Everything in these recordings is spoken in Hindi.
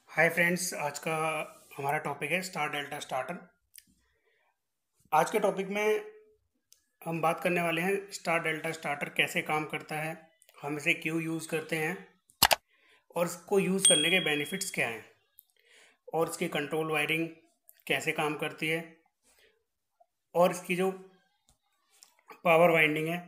हाय फ्रेंड्स, आज का हमारा टॉपिक है स्टार डेल्टा स्टार्टर। आज के टॉपिक में हम बात करने वाले हैं स्टार डेल्टा स्टार्टर कैसे काम करता है, हम इसे क्यों यूज़ करते हैं और इसको यूज़ करने के बेनिफिट्स क्या हैं और इसकी कंट्रोल वायरिंग कैसे काम करती है और इसकी जो पावर वाइंडिंग है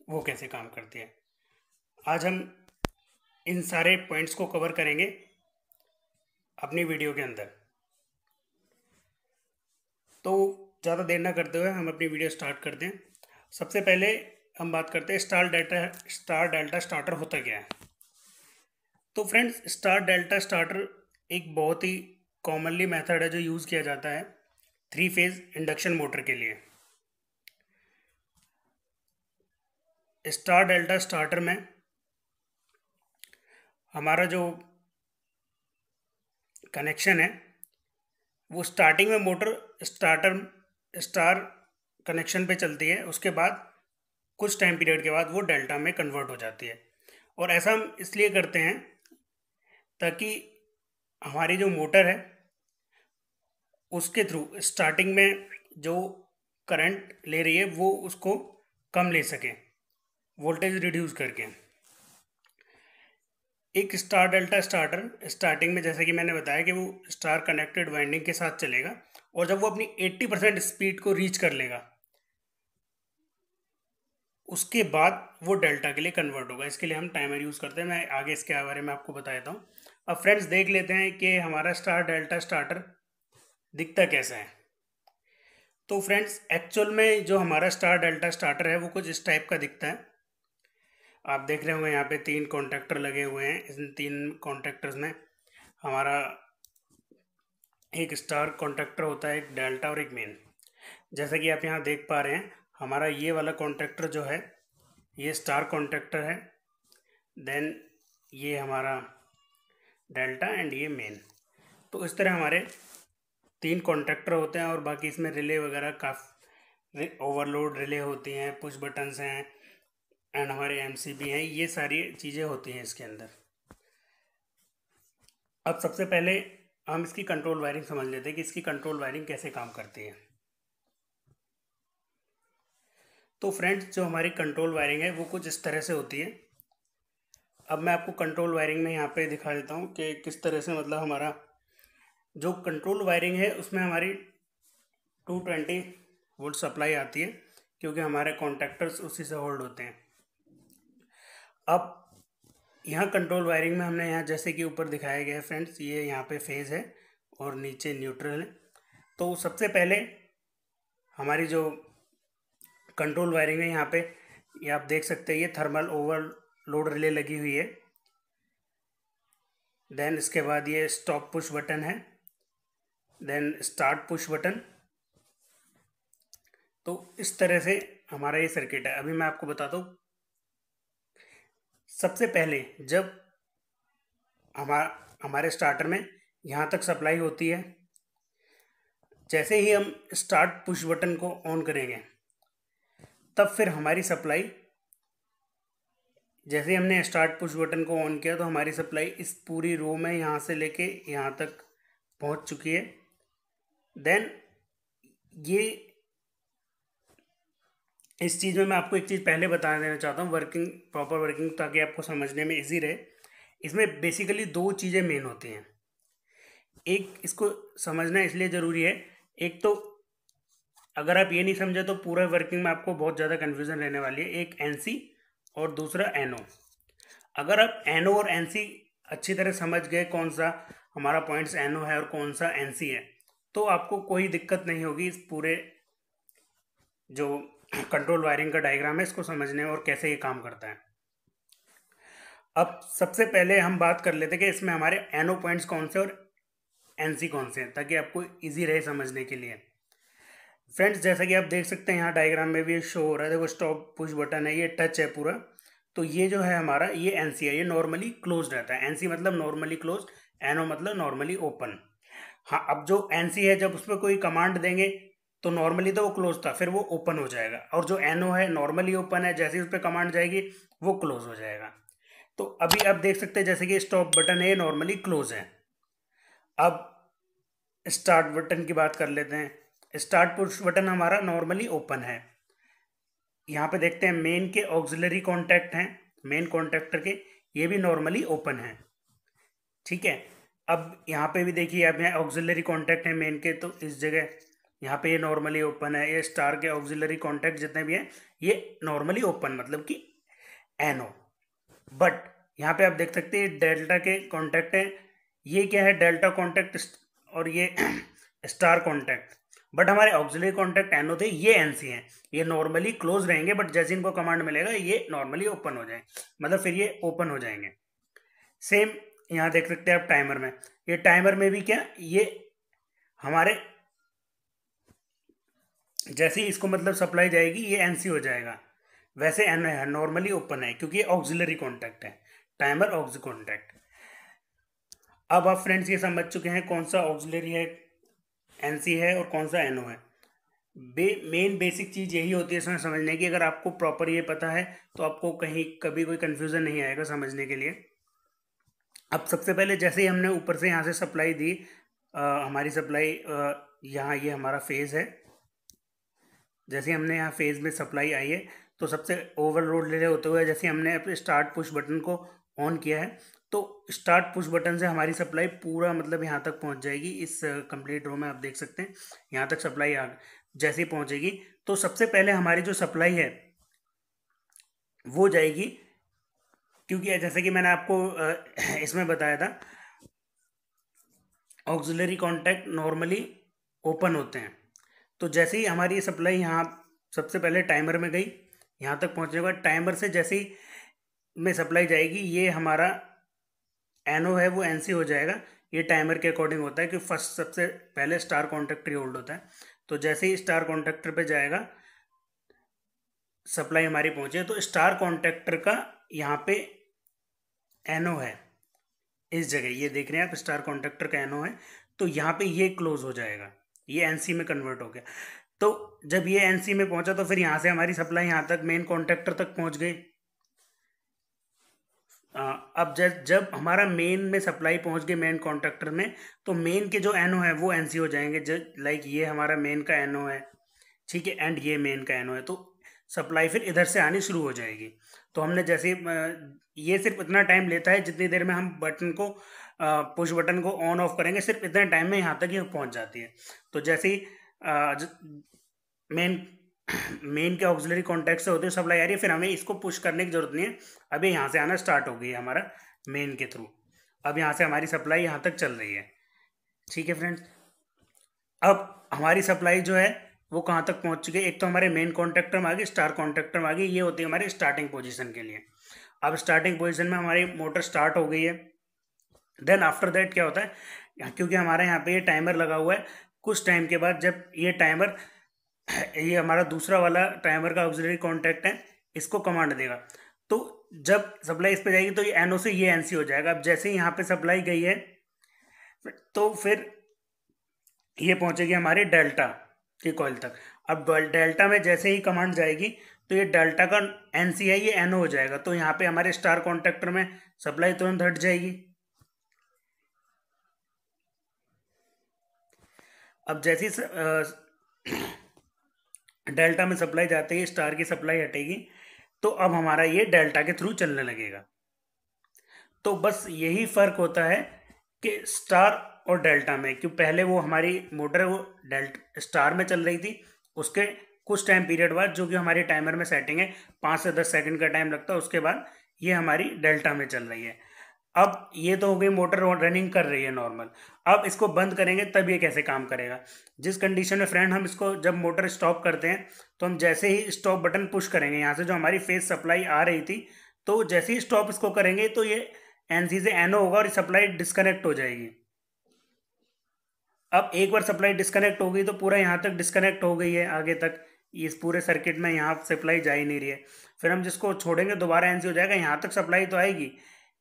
वो कैसे काम करती है। आज हम इन सारे पॉइंट्स को कवर करेंगे अपनी वीडियो के अंदर। तो ज़्यादा देर ना करते हुए हम अपनी वीडियो स्टार्ट करते हैं। सबसे पहले हम बात करते हैं स्टार डेल्टा स्टार्टर होता क्या है। तो फ्रेंड्स, स्टार डेल्टा स्टार्टर एक बहुत ही कॉमनली मेथड है जो यूज़ किया जाता है 3 फेज़ इंडक्शन मोटर के लिए। स्टार डेल्टा स्टार्टर में हमारा जो कनेक्शन है वो स्टार्टिंग में मोटर स्टार कनेक्शन पे चलती है, उसके बाद कुछ टाइम पीरियड के बाद वो डेल्टा में कन्वर्ट हो जाती है। और ऐसा हम इसलिए करते हैं ताकि हमारी जो मोटर है उसके थ्रू स्टार्टिंग में जो करंट ले रही है वो उसको कम ले सके, वोल्टेज रिड्यूस करके। एक स्टार डेल्टा स्टार्टर स्टार्टिंग में, जैसे कि मैंने बताया, कि वो स्टार कनेक्टेड वाइंडिंग के साथ चलेगा और जब वो अपनी 80% स्पीड को रीच कर लेगा उसके बाद वो डेल्टा के लिए कन्वर्ट होगा। इसके लिए हम टाइमर यूज़ करते हैं, मैं आगे इसके बारे में आपको बता देता हूँ। अब फ्रेंड्स देख लेते हैं कि हमारा स्टार डेल्टा स्टार्टर दिखता कैसा है। तो फ्रेंड्स, एक्चुअल में जो हमारा स्टार डेल्टा स्टार्टर है वो कुछ इस टाइप का दिखता है। आप देख रहे होंगे यहाँ पे 3 कॉन्टैक्टर लगे हुए हैं। इन 3 कॉन्टैक्टर्स में हमारा एक स्टार कॉन्टैक्टर होता है, एक डेल्टा और एक मेन। जैसा कि आप यहाँ देख पा रहे हैं, हमारा ये वाला कॉन्टैक्टर जो है ये स्टार कॉन्टैक्टर है, देन ये हमारा डेल्टा एंड ये मेन। तो इस तरह हमारे 3 कॉन्टैक्टर होते हैं और बाकी इसमें रिले वगैरह काफ़ी ओवरलोड रिले होती हैं, पुश बटन्स हैं एंड हमारे एमसीबी हैं, ये सारी चीज़ें होती हैं इसके अंदर। अब सबसे पहले हम इसकी कंट्रोल वायरिंग समझ लेते हैं कि इसकी कंट्रोल वायरिंग कैसे काम करती है। तो फ्रेंड्स, जो हमारी कंट्रोल वायरिंग है वो कुछ इस तरह से होती है। अब मैं आपको कंट्रोल वायरिंग में यहाँ पे दिखा देता हूँ कि किस तरह से, मतलब हमारा जो कंट्रोल वायरिंग है उसमें हमारी 220 वोल्ट सप्लाई आती है, क्योंकि हमारे कॉन्टैक्टर्स उसी से होल्ड होते हैं। अब यहाँ कंट्रोल वायरिंग में हमने यहाँ जैसे कि ऊपर दिखाया गया है फ्रेंड्स, ये यहाँ पे फेज़ है और नीचे न्यूट्रल है। तो सबसे पहले हमारी जो कंट्रोल वायरिंग है यहाँ पे, ये आप देख सकते हैं, ये थर्मल ओवरलोड रिले लगी हुई है। देन इसके बाद ये स्टॉप पुश बटन है, देन स्टार्ट पुश बटन। तो इस तरह से हमारा ये सर्किट है। अभी मैं आपको बताता हूँ, सबसे पहले जब हमारे स्टार्टर में यहाँ तक सप्लाई होती है, जैसे ही हम स्टार्ट पुश बटन को ऑन करेंगे तब फिर हमारी सप्लाई, जैसे ही हमने स्टार्ट पुश बटन को ऑन किया तो हमारी सप्लाई इस पूरी रो में यहाँ से लेके यहाँ तक पहुँच चुकी है। देन ये इस चीज़ में मैं आपको एक चीज़ पहले बता देना चाहता हूँ, प्रॉपर वर्किंग, ताकि आपको समझने में इजी रहे। इसमें बेसिकली 2 चीज़ें मेन होती हैं। एक, इसको समझना इसलिए ज़रूरी है, एक तो अगर आप ये नहीं समझे तो पूरा वर्किंग में आपको बहुत ज़्यादा कन्फ्यूज़न रहने वाली है। एक एनसी और दूसरा एनओ। अगर आप एनओ और एनसी अच्छी तरह समझ गए, कौन सा हमारा पॉइंट्स एनओ है और कौन सा एनसी है, तो आपको कोई दिक्कत नहीं होगी इस पूरे जो कंट्रोल वायरिंग का डायग्राम है इसको समझने में और कैसे ये काम करता है। अब सबसे पहले हम बात कर लेते हैं कि इसमें हमारे एनओ पॉइंट्स कौन से और एनसी कौन से हैं, ताकि आपको इजी रहे समझने के लिए। फ्रेंड्स, जैसा कि आप देख सकते हैं यहाँ डायग्राम में भी शो हो रहा है, देखो स्टॉप पुश बटन है, ये टच है पूरा। तो ये जो है हमारा, ये एनसी है, ये नॉर्मली क्लोज रहता है। एनसी मतलब नॉर्मली क्लोज, एनओ मतलब नॉर्मली ओपन। हाँ, अब जो एनसी है जब उस पर कोई कमांड देंगे तो नॉर्मली तो वो क्लोज था, फिर वो ओपन हो जाएगा। और जो एनओ है नॉर्मली ओपन है, जैसे ही उस पर कमांड जाएगी वो क्लोज हो जाएगा। तो अभी आप देख सकते हैं जैसे कि स्टॉप बटन है, ये नॉर्मली क्लोज है। अब स्टार्ट बटन की बात कर लेते हैं। स्टार्ट पुश बटन हमारा नॉर्मली ओपन है। यहाँ पे देखते हैं मेन के ऑक्सिलरी कॉन्टैक्ट हैं, मेन कॉन्टैक्टर के, ये भी नॉर्मली ओपन है। ठीक है, अब यहाँ पे भी देखिए आप, यहाँ ऑक्सिलरी कॉन्टैक्ट है मेन के, तो इस जगह यहाँ पे ये नॉर्मली ओपन है। ये स्टार के ऑक्सिलरी कॉन्टैक्ट जितने भी हैं ये नॉर्मली ओपन, मतलब कि एनो। बट यहाँ पे आप देख सकते हैं डेल्टा के कॉन्टैक्ट हैं। ये क्या है, डेल्टा कॉन्टैक्ट और ये स्टार कॉन्टैक्ट। बट हमारे ऑक्सिलरी कॉन्टैक्ट एनो थे, ये एनसी हैं। ये नॉर्मली क्लोज रहेंगे, बट जैसे इनको कमांड मिलेगा ये नॉर्मली ओपन हो जाए, मतलब फिर ये ओपन हो जाएंगे। सेम यहाँ देख सकते हैं आप टाइमर में, ये टाइमर में भी क्या, ये हमारे जैसे ही इसको मतलब सप्लाई जाएगी ये एनसी हो जाएगा। वैसे एन नॉर्मली ओपन है क्योंकि ये ऑक्सिलरी कॉन्टैक्ट है, टाइमर ऑक्सी कॉन्टैक्ट। अब आप फ्रेंड्स ये समझ चुके हैं कौन सा ऑक्सिलरी है, एनसी है, और कौन सा एनओ है। मेन बेसिक चीज़ यही होती है इसमें समझने की। अगर आपको प्रॉपर ये पता है तो आपको कहीं कभी कोई कन्फ्यूज़न नहीं आएगा समझने के लिए। अब सबसे पहले जैसे ही हमने ऊपर से यहाँ से सप्लाई दी, हमारी सप्लाई यहाँ, ये हमारा फेज़ है। जैसे हमने यहाँ फेज़ में सप्लाई आई है, तो सबसे ओवरलोड ले रहे होते हुए जैसे हमने अपने स्टार्ट पुश बटन को ऑन किया है, तो स्टार्ट पुश बटन से हमारी सप्लाई पूरा मतलब यहाँ तक पहुँच जाएगी। इस कंप्लीट रो में आप देख सकते हैं यहाँ तक सप्लाई जैसे ही पहुँचेगी, तो सबसे पहले हमारी जो सप्लाई है वो जाएगी, क्योंकि जैसे कि मैंने आपको इसमें बताया था ऑक्सिलरी कॉन्टैक्ट नॉर्मली ओपन होते हैं। तो जैसे ही हमारी सप्लाई यहाँ सबसे पहले टाइमर में गई, यहाँ तक पहुँचने के बाद टाइमर से जैसे ही में सप्लाई जाएगी, ये हमारा एनओ है वो एनसी हो जाएगा। ये टाइमर के अकॉर्डिंग होता है कि फर्स्ट सबसे पहले स्टार कॉन्टैक्टर ही होल्ड होता है। तो जैसे ही स्टार कॉन्टैक्टर पे जाएगा, सप्लाई हमारी पहुँचे, तो स्टार कॉन्टैक्टर का यहाँ पे एनओ है इस जगह, ये देख रहे हैं आप स्टार कॉन्टैक्टर का एनओ है, तो यहाँ पे ये क्लोज हो जाएगा, ये एनसी में कन्वर्ट हो गया। तो जब ये एनसी में पहुंचा तो फिर यहाँ से हमारी सप्लाई यहाँ तक मेन कॉन्टैक्टर तक पहुंच गई। अब जब हमारा मेन में सप्लाई पहुंच गई मेन कॉन्टैक्टर में, तो मेन के जो एनओ है वो एनसी हो जाएंगे। लाइक ये हमारा मेन का एनओ है, ठीक है, एंड ये मेन का एनओ है, तो सप्लाई फिर इधर से आनी शुरू हो जाएगी। तो हमने जैसे ये सिर्फ इतना टाइम लेता है जितनी देर में हम बटन को पुश बटन को ऑन ऑफ करेंगे, सिर्फ इतने टाइम में यहाँ तक ये पहुँच जाती है। तो जैसे ही मेन के ऑक्सिलरी कॉन्टैक्ट से होते हुए सप्लाई आ रही है, फिर हमें इसको पुश करने की जरूरत नहीं है। अभी यहाँ से आना स्टार्ट हो गई है हमारा मेन के थ्रू। अब यहाँ से हमारी सप्लाई यहाँ तक चल रही है, ठीक है फ्रेंड्स। अब हमारी सप्लाई जो है वो कहाँ तक पहुँच चुकी है, एक तो हमारे मेन कॉन्टैक्टर में आ गई, स्टार कॉन्टैक्टर में आ गई, ये होती है हमारी स्टार्टिंग पोजीशन के लिए। अब स्टार्टिंग पोजीशन में हमारी मोटर स्टार्ट हो गई है। देन आफ्टर दैट क्या होता है, क्योंकि हमारे यहाँ पे ये टाइमर लगा हुआ है, कुछ टाइम के बाद जब ये टाइमर, ये हमारा दूसरा वाला टाइमर का ऑक्सिलरी कॉन्टैक्ट है, इसको कमांड देगा, तो जब सप्लाई इस पे जाएगी तो ये एनओ से ये एनसी हो जाएगा। अब जैसे ही यहाँ पे सप्लाई गई है, तो फिर ये पहुंचेगी हमारे डेल्टा की कॉइल तक। अब डेल्टा में जैसे ही कमांड जाएगी, तो ये डेल्टा का एनसी है, ये एनओ हो जाएगा। तो यहाँ पे हमारे स्टार कॉन्टैक्टर में सप्लाई तुरंत हट जाएगी। अब जैसे ही डेल्टा में सप्लाई जाते ही स्टार की सप्लाई हटेगी, तो अब हमारा ये डेल्टा के थ्रू चलने लगेगा। तो बस यही फर्क होता है कि स्टार और डेल्टा में, क्यों पहले वो हमारी मोटर वो स्टार में चल रही थी, उसके कुछ टाइम पीरियड बाद, जो कि हमारी टाइमर में सेटिंग है 5 से 10 सेकंड का टाइम लगता है, उसके बाद ये हमारी डेल्टा में चल रही है। अब ये तो हो गई मोटर रनिंग कर रही है नॉर्मल। अब इसको बंद करेंगे तब ये कैसे काम करेगा। जिस कंडीशन में फ्रेंड हम इसको जब मोटर स्टॉप करते हैं, तो हम जैसे ही स्टॉप बटन पुश करेंगे, यहाँ से जो हमारी फेस सप्लाई आ रही थी, तो जैसे ही स्टॉप इसको करेंगे तो ये एनसी से एनओ होगा और सप्लाई डिस्कनेक्ट हो जाएगी। अब एक बार सप्लाई डिस्कनेक्ट हो गई तो पूरा यहाँ तक डिस्कनेक्ट हो गई है, आगे तक इस पूरे सर्किट में यहाँ सप्लाई जा ही नहीं रही है। फिर हम जिसको छोड़ेंगे दोबारा एनसी हो जाएगा, यहाँ तक सप्लाई तो आएगी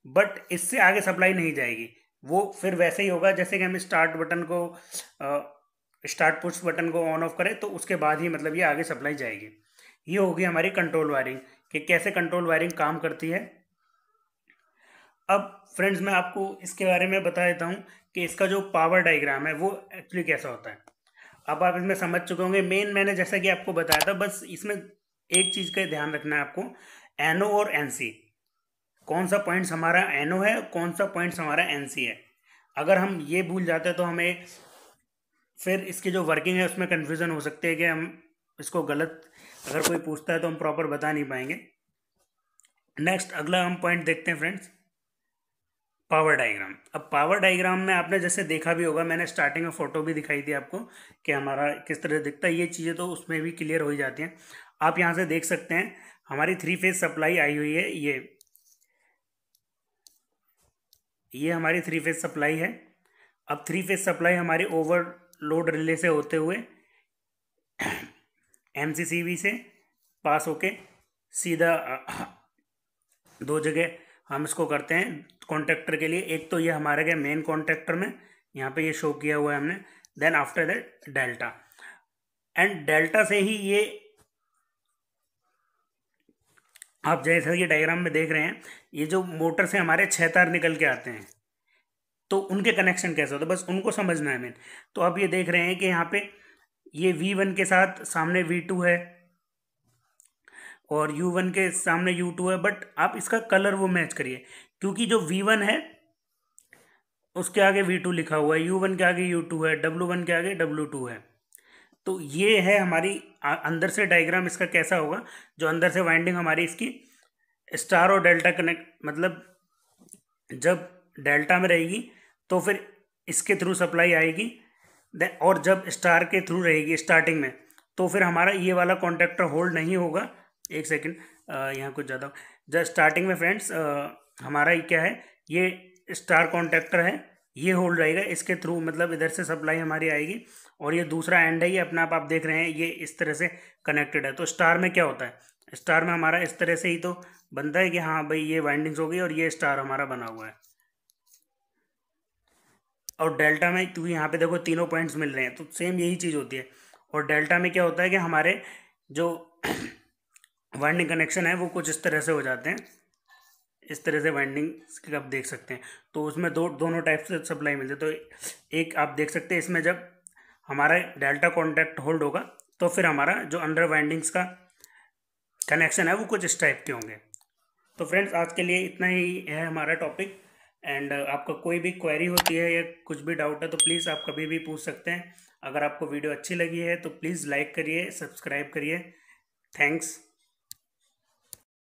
बट इससे आगे सप्लाई नहीं जाएगी। वो फिर वैसे ही होगा जैसे कि हम स्टार्ट बटन को स्टार्ट पुश बटन को ऑन ऑफ करें, तो उसके बाद ही मतलब ये आगे सप्लाई जाएगी। ये होगी हमारी कंट्रोल वायरिंग, कि कैसे कंट्रोल वायरिंग काम करती है। अब फ्रेंड्स मैं आपको इसके बारे में बता देता हूँ कि इसका जो पावर डायग्राम है वो एक्चुअली कैसा होता है। अब आप इसमें समझ चुके होंगे। मेन मैंने जैसा कि आपको बताया था, बस इसमें एक चीज़ का ध्यान रखना है आपको, एनओ और एनसी, कौन सा पॉइंट्स हमारा एनओ है, कौन सा पॉइंट्स हमारा एनसी है। अगर हम ये भूल जाते हैं तो हमें फिर इसकी जो वर्किंग है उसमें कन्फ्यूज़न हो सकती है कि हम इसको गलत, अगर कोई पूछता है तो हम प्रॉपर बता नहीं पाएंगे। नेक्स्ट अगला हम पॉइंट देखते हैं फ्रेंड्स, पावर डायग्राम। अब पावर डायग्राम में आपने जैसे देखा भी होगा, मैंने स्टार्टिंग में फ़ोटो भी दिखाई थी आपको कि हमारा किस तरह दिखता है। ये चीज़ें तो उसमें भी क्लियर हो ही जाती हैं। आप यहाँ से देख सकते हैं हमारी 3 फेज सप्लाई आई हुई है। ये हमारी 3 फेज सप्लाई है। अब 3 फेज सप्लाई हमारी ओवरलोड रिले से होते हुए MCCB से पास होके सीधा दो जगह हम इसको करते हैं कॉन्ट्रैक्टर के लिए। एक तो ये हमारे गया मेन कॉन्ट्रैक्टर में, यहाँ पे ये शो किया हुआ है हमने। Then after that delta, and delta से ही ये आप जैसा कि डायग्राम में देख रहे हैं, ये जो मोटर से हमारे 6 तार निकल के आते हैं, तो उनके कनेक्शन कैसे होते हैं बस उनको समझना है मेन। तो आप ये देख रहे हैं कि यहाँ पे ये V1 के साथ सामने V2 है और U1 के सामने U2 है, बट आप इसका कलर वो मैच करिए, क्योंकि जो V1 है उसके आगे V2 लिखा हुआ है, U1 के आगे U2 है, W1 के आगे W2 है। तो ये है हमारी अंदर से डायग्राम इसका कैसा होगा, जो अंदर से वाइंडिंग हमारी इसकी स्टार और डेल्टा कनेक्ट, मतलब जब डेल्टा में रहेगी तो फिर इसके थ्रू सप्लाई आएगी, और जब स्टार के थ्रू रहेगी स्टार्टिंग में तो फिर हमारा ये वाला कॉन्ट्रैक्टर होल्ड नहीं होगा। एक सेकेंड, यहाँ कुछ ज़्यादा, जब स्टार्टिंग में फ्रेंड्स हमारा ये क्या है, ये स्टार कॉन्ट्रैक्टर है, ये होल्ड रहेगा इसके थ्रू, मतलब इधर से सप्लाई हमारी आएगी और ये दूसरा एंड है, ये अपना आप देख रहे हैं ये इस तरह से कनेक्टेड है। तो स्टार में क्या होता है, स्टार में हमारा इस तरह से ही तो बनता है कि हाँ भाई ये वाइंडिंग्स हो गई और ये स्टार हमारा बना हुआ है। और डेल्टा में क्योंकि यहाँ पे देखो तीनों पॉइंट्स मिल रहे हैं तो सेम यही चीज़ होती है। और डेल्टा में क्या होता है कि हमारे जो वाइंडिंग कनेक्शन है वो कुछ इस तरह से हो जाते हैं, इस तरह से वाइंडिंग आप देख सकते हैं। तो उसमें दोनों टाइप से सप्लाई मिलती है। तो एक आप देख सकते हैं इसमें जब हमारा डेल्टा कॉन्टैक्ट होल्ड होगा तो फिर हमारा जो अंडर वाइंडिंग्स का कनेक्शन है वो कुछ इस टाइप के होंगे। तो फ्रेंड्स आज के लिए इतना ही है हमारा टॉपिक। एंड आपका कोई भी क्वेरी होती है या कुछ भी डाउट है तो प्लीज़ आप कभी भी पूछ सकते हैं। अगर आपको वीडियो अच्छी लगी है तो प्लीज़ लाइक करिए, सब्सक्राइब करिए। थैंक्स।